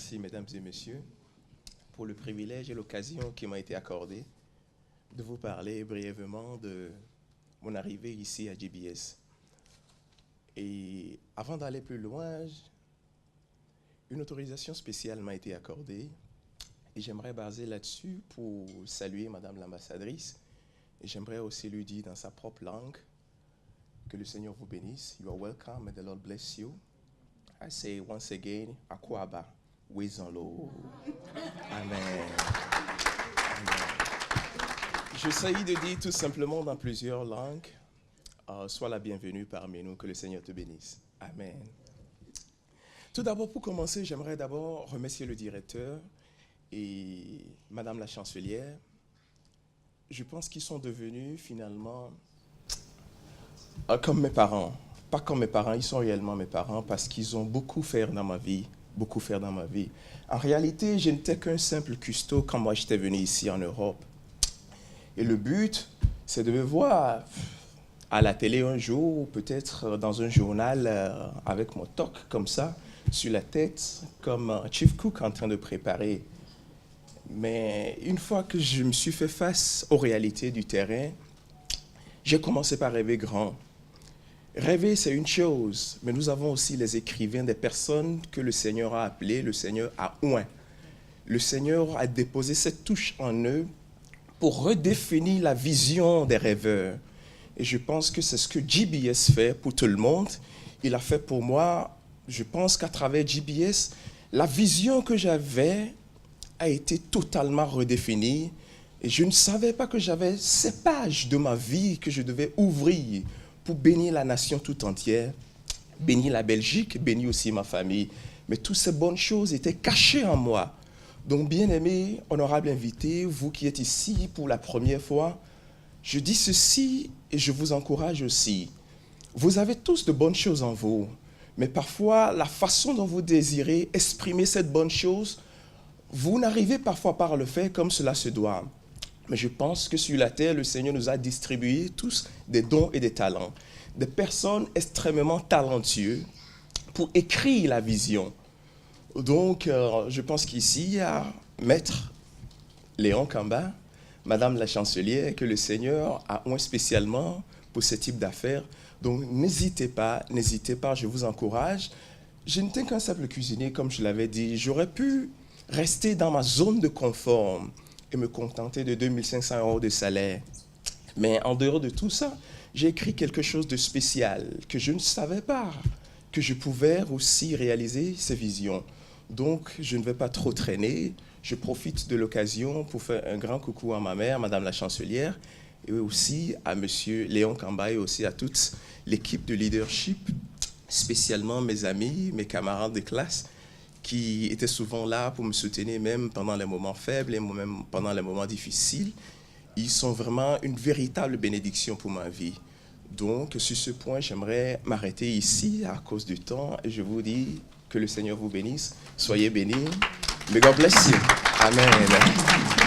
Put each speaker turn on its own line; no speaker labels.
remercie, mesdames et messieurs, pour le privilège et l'occasion qui m'a été accordée de vous parler brièvement de mon arrivée ici à GBS. Et avant d'aller plus loin, une autorisation spéciale m'a été accordée et j'aimerais baser là-dessus pour saluer Madame l'ambassadrice. Et j'aimerais aussi lui dire dans sa propre langue que le Seigneur vous bénisse. You are welcome and the Lord bless you. I say once again, Akwaba, Wezanlo. Amen. Amen. J'essaie de dire tout simplement dans plusieurs langues, sois la bienvenue parmi nous, que le Seigneur te bénisse. Amen. Tout d'abord, pour commencer, j'aimerais d'abord remercier le directeur et Madame la chancelière. Je pense qu'ils sont devenus finalement comme mes parents. Pas comme mes parents, ils sont réellement mes parents parce qu'ils ont beaucoup fait dans ma vie, beaucoup fait dans ma vie. En réalité, je n'étais qu'un simple custo quand moi j'étais venu ici en Europe. Et le but, c'est de me voir à la télé un jour, peut-être dans un journal avec mon toc comme ça, sur la tête, comme Chief Cook en train de préparer. Mais une fois que je me suis fait face aux réalités du terrain, j'ai commencé par rêver grand. Rêver, c'est une chose, mais nous avons aussi les écrivains, des personnes que le Seigneur a appelées, le Seigneur a oint. Le Seigneur a déposé cette touche en eux pour redéfinir la vision des rêveurs. Et je pense que c'est ce que GBS fait pour tout le monde. Il a fait pour moi, je pense qu'à travers GBS, la vision que j'avais a été totalement redéfinie. Et je ne savais pas que j'avais ces pages de ma vie que je devais ouvrir pour bénir la nation tout entière, bénir la Belgique, bénir aussi ma famille. Mais toutes ces bonnes choses étaient cachées en moi. Donc, bien-aimé, honorable invité, vous qui êtes ici pour la première fois, je dis ceci et je vous encourage aussi. Vous avez tous de bonnes choses en vous, mais parfois, la façon dont vous désirez exprimer cette bonne chose, vous n'arrivez parfois pas à le faire comme cela se doit. Mais je pense que sur la terre, le Seigneur nous a distribué tous des dons et des talents, des personnes extrêmement talentueuses pour écrire la vision. Donc, je pense qu'ici, il y a Maître Léon Kamba, Madame la chancelière, que le Seigneur a oint spécialement pour ce type d'affaires. Donc, n'hésitez pas, je vous encourage. Je n'étais qu'un simple cuisinier, comme je l'avais dit. J'aurais pu rester dans ma zone de confort et me contenter de 2500 € de salaire. Mais en dehors de tout ça, j'ai écrit quelque chose de spécial que je ne savais pas, que je pouvais aussi réaliser ces visions. Donc, je ne vais pas trop traîner. Je profite de l'occasion pour faire un grand coucou à ma mère, Madame la chancelière, et aussi à Monsieur Léon Kamba et aussi à toute l'équipe de leadership, spécialement mes amis, mes camarades de classe, qui étaient souvent là pour me soutenir même pendant les moments faibles et même pendant les moments difficiles. Ils sont vraiment une véritable bénédiction pour ma vie. Donc, sur ce point, j'aimerais m'arrêter ici à cause du temps et je vous dis que le Seigneur vous bénisse. Soyez bénis. May God bless you. Amen.